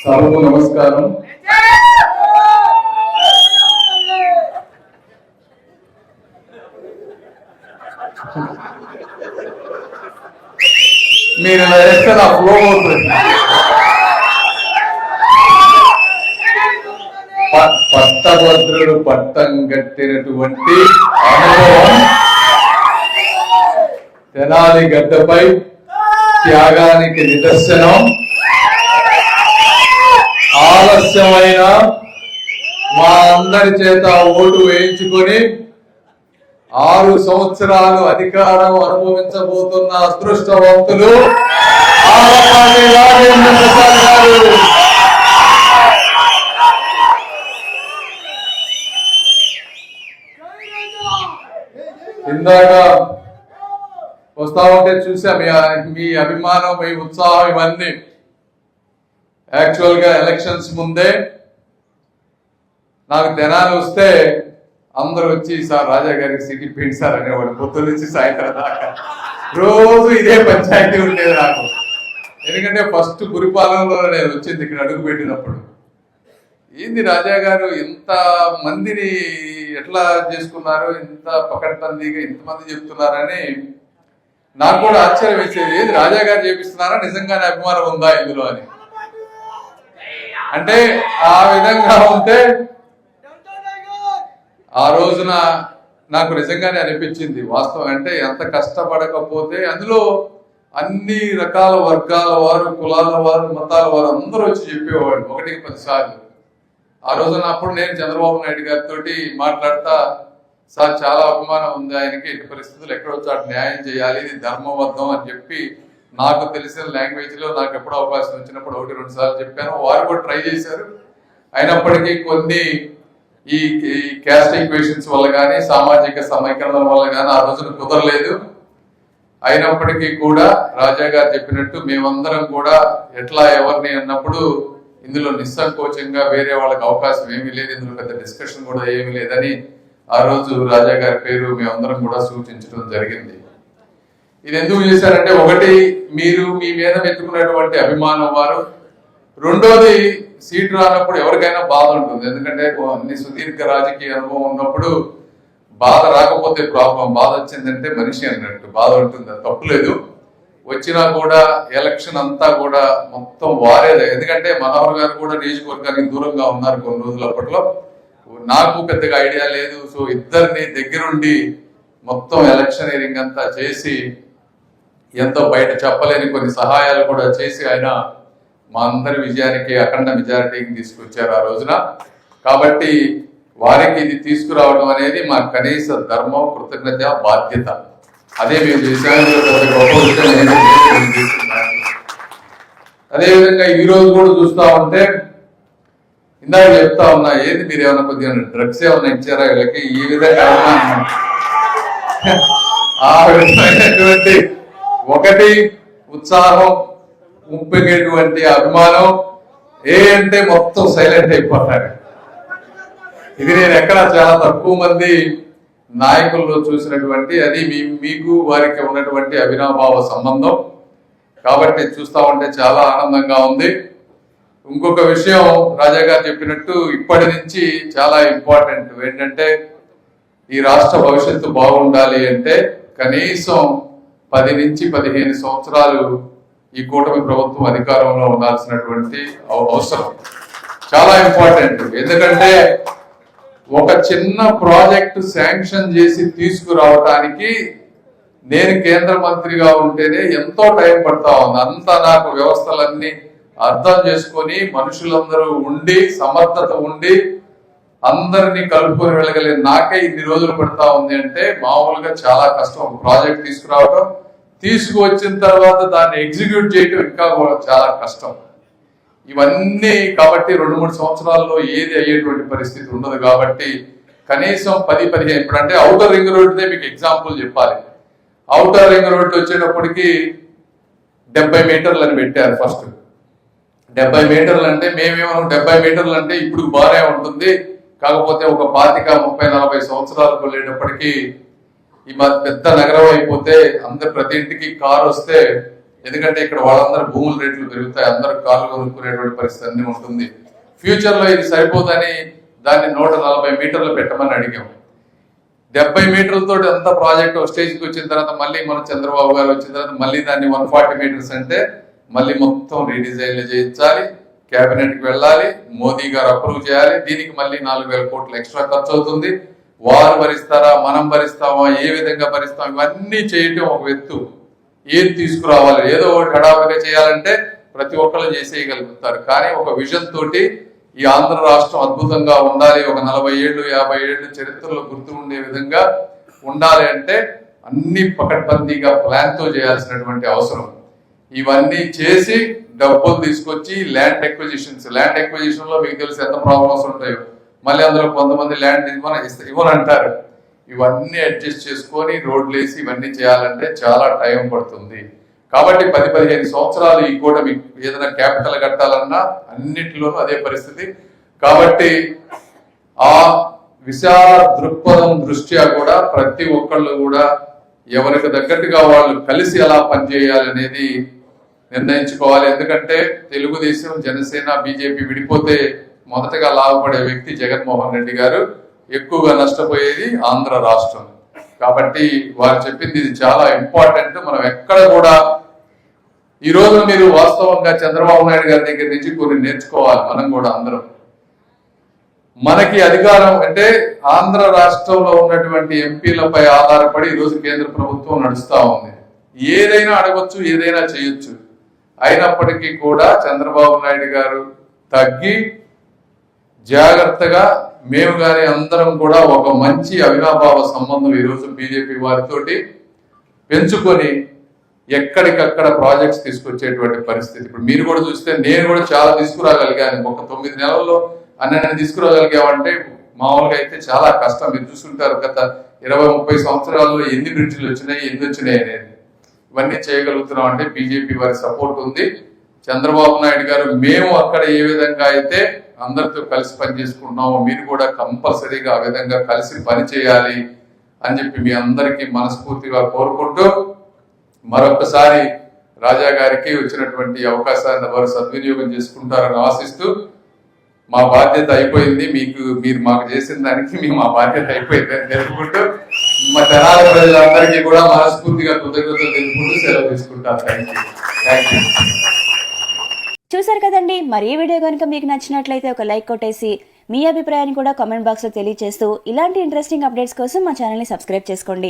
సభకు నమస్కారం. మీరు ఇలా చేస్తే నా ఫ్లో అవుతుంది. పట్టభద్రుడు పట్టం కట్టినటువంటి అనుభవం తెనాలి గడ్డపై త్యాగానికి నిదర్శనం. ఆలస్యమైన మా అందరి చేత ఓటు వేయించుకొని 6 సంవత్సరాలు అధికారం అనుభవించబోతున్న అదృష్టవంతులు ఆలపాటి రాజేంద్ర ప్రసాద్ గారు. ఇందాక వస్తా ఉంటే చూసా మీ అభిమానం, మీ ఉత్సాహం, ఇవన్నీ. యాక్చువల్ గా ఎలక్షన్స్ ముందే నాకు తెనాలి వస్తే అందరూ వచ్చి సార్ రాజా గారికి సీట్ ఇప్పిండి సార్ అనేవాడు. పొద్దున్న నుంచి సాయంత్రం దాకా రోజు ఇదే పంచాయతీ ఉండేది నాకు. ఎందుకంటే ఫస్ట్ గురిపాలనలో నేను వచ్చింది ఇక్కడ అడుగు పెట్టినప్పుడు. ఏంది రాజా గారు ఇంత మందిని ఎట్లా చేసుకున్నారు, ఇంత పకడ్బందీగా ఇంతమంది చెప్తున్నారని నాకు కూడా ఆశ్చర్యం వేసేది. ఏది రాజా గారు చేపిస్తున్నారా, నిజంగానే అభిమానం ఉందా ఇందులో అని. అంటే ఆ విధంగా ఉంటే ఆ రోజున నాకు నిజంగానే అనిపించింది వాస్తవం. అంటే ఎంత కష్టపడకపోతే అందులో అన్ని రకాల వర్గాల వారు, కులాల వారు, మతాల వారు అందరూ వచ్చి చెప్పేవాడు 1కి 10 సార్లు. ఆ రోజున అప్పుడు నేను చంద్రబాబు నాయుడు గారితో మాట్లాడతా, సార్ చాలా అభిమానం ఉంది ఆయనకి, ఎట్టి పరిస్థితులు ఎక్కడో చోట న్యాయం చేయాలి, ఇది ధర్మబద్ధం అని చెప్పి నాకు తెలిసిన లాంగ్వేజ్ లో నాకు ఎప్పుడు అవకాశం వచ్చినప్పుడు 1-2 సార్లు చెప్పాను. వారు కూడా ట్రై చేశారు. అయినప్పటికీ కొన్ని ఈ క్యాస్ట్ ఈక్వేషన్స్ వల్ల కానీ, సామాజిక సమీకరణల వల్ల కానీ ఆ రోజున కుదరలేదు. అయినప్పటికీ కూడా రాజా గారు చెప్పినట్టు మేమందరం కూడా ఎట్లా ఎవరిని అన్నప్పుడు ఇందులో నిస్సంకోచంగా వేరే వాళ్ళకి అవకాశం ఏమీ లేదు, ఇందులో పెద్ద డిస్కషన్ కూడా ఏమీ లేదని ఆ రోజు రాజా గారి పేరు మేమందరం కూడా సూచించడం జరిగింది. ఇది ఎందుకు చేశారంటే, ఒకటి మీరు మీ మీద పెట్టుకున్నటువంటి అభిమానం వారు, రెండోది సీటు రానప్పుడు ఎవరికైనా బాధ ఉంటుంది. ఎందుకంటే అన్ని సుదీర్ఘ రాజకీయ అనుభవం ఉన్నప్పుడు బాధ రాకపోతే ప్రాబ్లం, బాధ వచ్చిందంటే మనిషి అన్నట్టు బాధ ఉంటుంది, తప్పులేదు. వచ్చినా కూడా ఎలక్షన్ అంతా కూడా మొత్తం వారేదే. ఎందుకంటే మనోహర్ గారు కూడా నియోజకవర్గానికి దూరంగా ఉన్నారు కొన్ని రోజులు. అప్పట్లో నాకు పెద్దగా ఐడియా లేదు. సో ఇద్దరిని దగ్గరుండి మొత్తం ఎలక్షనీరింగ్ అంతా చేసి ఎంతో బయట చెప్పలేని కొన్ని సహాయాలు కూడా చేసి ఆయన మా అందరి విజయానికి అఖండ మెజారిటీకి తీసుకొచ్చారు ఆ రోజున. కాబట్టి వారికి ఇది తీసుకురావడం అనేది మా కనీస ధర్మం, కృతజ్ఞత, బాధ్యత. అదే మేము చేశాము. అదేవిధంగా ఈ రోజు కూడా చూస్తా ఉంటే ఇందాక చెప్తా ఉన్నా, ఏది మీరు ఏమైనా కొద్దిగా డ్రగ్స్ ఏమైనా ఇచ్చారా వీళ్ళకి, ఈ విధంగా ఆ విధమైనటువంటి ఒకటి ఉత్సాహం, ఉప్పొంగేటువంటి అభిమానం అంటే మొత్తం సైలెంట్ అయిపోతారు. ఇది నేను ఎక్కడ చాలా తక్కువ మంది నాయకుల్లో చూసినటువంటి, అది మీకు వారికి ఉన్నటువంటి అవినాభావ సంబంధం. కాబట్టి చూస్తా ఉంటే చాలా ఆనందంగా ఉంది. ఇంకొక విషయం రాజా గారు చెప్పినట్టు ఇప్పటి నుంచి చాలా ఇంపార్టెంట్ ఏంటంటే, ఈ రాష్ట్ర భవిష్యత్తు బాగుండాలి అంటే కనీసం 10 నుంచి 15 సంవత్సరాలు ఈ కూటమి ప్రభుత్వం అధికారంలో ఉండాల్సినటువంటి అవసరం చాలా ఇంపార్టెంట్. ఎందుకంటే ఒక చిన్న ప్రాజెక్టు శాంక్షన్ చేసి తీసుకురావటానికి నేను కేంద్ర మంత్రిగా ఉంటేనే ఎంతో టైం పడతా ఉంది. అంతా నాకు వ్యవస్థలన్నీ అర్థం చేసుకొని మనుషులందరూ ఉండి, సమర్థత ఉండి అందరినీ కలుపుకొని వెళ్ళగలిగిన నాకే ఇన్ని రోజులు పడతా ఉంది అంటే మామూలుగా చాలా కష్టం. ఒక ప్రాజెక్ట్ తీసుకురావటం, తీసుకువచ్చిన తర్వాత దాన్ని ఎగ్జిక్యూట్ చేయటం ఇంకా చాలా కష్టం. ఇవన్నీ కాబట్టి 2-3 సంవత్సరాల్లో ఏది అయ్యేటువంటి పరిస్థితి ఉండదు. కాబట్టి కనీసం 10-15, ఇప్పుడంటే ఔటర్ రింగ్ రోడ్డే మీకు ఎగ్జాంపుల్ చెప్పాలి. ఔటర్ రింగ్ రోడ్డు వచ్చేటప్పటికి 70 మీటర్లు అని పెట్టారు. ఫస్ట్ 70 మీటర్లు అంటే మేమేమో 70 మీటర్లు అంటే ఇప్పుడు బాగానే ఉంటుంది, కాకపోతే ఒక 25-30-40 సంవత్సరాలకు వెళ్ళేటప్పటికీ ఈ పెద్ద నగరం అయిపోతే అందరు ప్రతి ఇంటికి కారు వస్తే ఎందుకంటే ఇక్కడ వాళ్ళందరూ భూముల రేట్లు పెరుగుతాయి, అందరూ కాళ్ళు కొనుక్కునేటువంటి పరిస్థితి అన్ని ఉంటుంది. ఫ్యూచర్ లో ఇది సరిపోదని దాన్ని 140 మీటర్లు పెట్టమని అడిగాం. 70 మీటర్లతో అంత ప్రాజెక్ట్ స్టేజ్కి వచ్చిన తర్వాత మళ్ళీ మన చంద్రబాబు గారు వచ్చిన తర్వాత మళ్ళీ దాన్ని 140 మీటర్స్ అంటే మళ్ళీ మొత్తం రీడిజైన్లు చేయించాలి, కేబినెట్ కి వెళ్ళాలి, మోదీ గారు అప్రూవ్ చేయాలి. దీనికి మళ్ళీ 4,000 కోట్లు ఎక్స్ట్రా ఖర్చు అవుతుంది. వారు భరిస్తారా, మనం భరిస్తామా, ఏ విధంగా భరిస్తాం, ఇవన్నీ చేయటం ఒక ఎత్తు. ఏది తీసుకురావాలి, ఏదో ఒకటి హడావుడిగా చేయాలంటే ప్రతి ఒక్కళ్ళు చేసేయగలుగుతారు. కానీ ఒక విజన్ తోటి ఈ ఆంధ్ర రాష్ట్రం అద్భుతంగా ఉండాలి, ఒక 40 ఏళ్ళు 50 ఏళ్ళు చరిత్రలో గుర్తు ఉండే విధంగా ఉండాలి అంటే అన్ని పకడ్బందీగా ప్లాన్ తో చేయాల్సినటువంటి అవసరం. ఇవన్నీ చేసి డబ్బులు తీసుకొచ్చి ల్యాండ్ ఎక్విజిషన్ లో మీకు తెలిసి ఎంత ప్రాబ్లమ్స్ ఉంటాయో, మళ్ళీ అందులో కొంతమంది ల్యాండ్ ఇవ్వనంటారు. ఇవన్నీ అడ్జస్ట్ చేసుకొని రోడ్లు వేసి ఇవన్నీ చేయాలంటే చాలా టైం పడుతుంది. కాబట్టి 10-15 సంవత్సరాలు ఈ కూటమి ఏదైనా క్యాపిటల్ కట్టాలన్నా అన్నిటిలోనూ అదే పరిస్థితి. కాబట్టి ఆ విశాల దృక్పథం దృష్ట్యా కూడా ప్రతి ఒక్కళ్ళు కూడా ఎవరికి తగ్గట్టుగా వాళ్ళు కలిసి ఎలా పనిచేయాలనేది నిర్ణయించుకోవాలి. ఎందుకంటే తెలుగుదేశం, జనసేన, బీజేపీ విడిపోతే మొదటగా లాభపడే వ్యక్తి జగన్మోహన్ రెడ్డి గారు, ఎక్కువగా నష్టపోయేది ఆంధ్ర రాష్ట్రం. కాబట్టి వారు చెప్పింది ఇది చాలా ఇంపార్టెంట్. మనం ఎక్కడ కూడా ఈ రోజు మీరు వాస్తవంగా చంద్రబాబు నాయుడు గారి దగ్గర నుంచి కొన్ని నేర్చుకోవాలి. మనం కూడా అందరం మనకి అధికారం అంటే ఆంధ్ర రాష్ట్రంలో ఉన్నటువంటి ఎంపీలపై ఆధారపడి ఈరోజు కేంద్ర ప్రభుత్వం నడుస్తూ ఉంది. ఏదైనా అడగొచ్చు, ఏదైనా చేయొచ్చు. అయినప్పటికీ కూడా చంద్రబాబు నాయుడు గారు తగ్గి జాగ్రత్తగా మేము కానీ అందరం కూడా ఒక మంచి అవినాభావ సంబంధం ఈరోజు బీజేపీ వారితోటి పెంచుకొని ఎక్కడికక్కడ ప్రాజెక్ట్స్ తీసుకొచ్చేటువంటి పరిస్థితి. ఇప్పుడు మీరు కూడా చూస్తే నేను కూడా చాలా తీసుకురాగలిగాను. ఒక 9 నెలల్లో అన్నీ తీసుకురాగలిగామంటే మామూలుగా అయితే చాలా కష్టం. మీరు చూసుకుంటారు గత 20-30 సంవత్సరాల్లో ఎన్ని బ్రిడ్జిలు వచ్చినాయి, ఎన్ని వచ్చినాయి అనేది. ఇవన్నీ చేయగలుగుతున్నాం అంటే బీజేపీ వారి సపోర్ట్ ఉంది. చంద్రబాబు నాయుడు గారు మేము అక్కడ ఏ విధంగా అయితే అందరితో కలిసి పని చేసుకుంటున్నామో మీరు కూడా కంపల్సరీగా ఆ విధంగా కలిసి పని చేయాలి అని చెప్పి మీ అందరికీ మనస్ఫూర్తిగా కోరుకుంటూ మరొకసారి రాజా గారికి వచ్చినటువంటి అవకాశాన్ని వారు సద్వినియోగం చేసుకుంటారని ఆశిస్తూ మా బాధ్యత అయిపోయింది, మీరు మాకు చేసిన దానికి మేము మా బాధ్యత అయిపోయిందని తెలుపుకుంటూ మా తెనాలి ప్రజలందరికీ కూడా మనస్ఫూర్తిగా కృతజ్ఞతలు తెలుపుకుంటూ సెలవు తీసుకుంటారు. Thank you. చూసారు కదండి. మరి ఈ వీడియో కనుక మీకు నచ్చినట్లయితే ఒక లైక్ కొట్టేసి మీ అభిప్రాయాన్ని కూడా కామెంట్ బాక్స్లో తెలియజేస్తూ ఇలాంటి ఇంట్రెస్టింగ్ అప్డేట్స్ కోసం మా ఛానల్ని సబ్స్క్రైబ్ చేసుకోండి.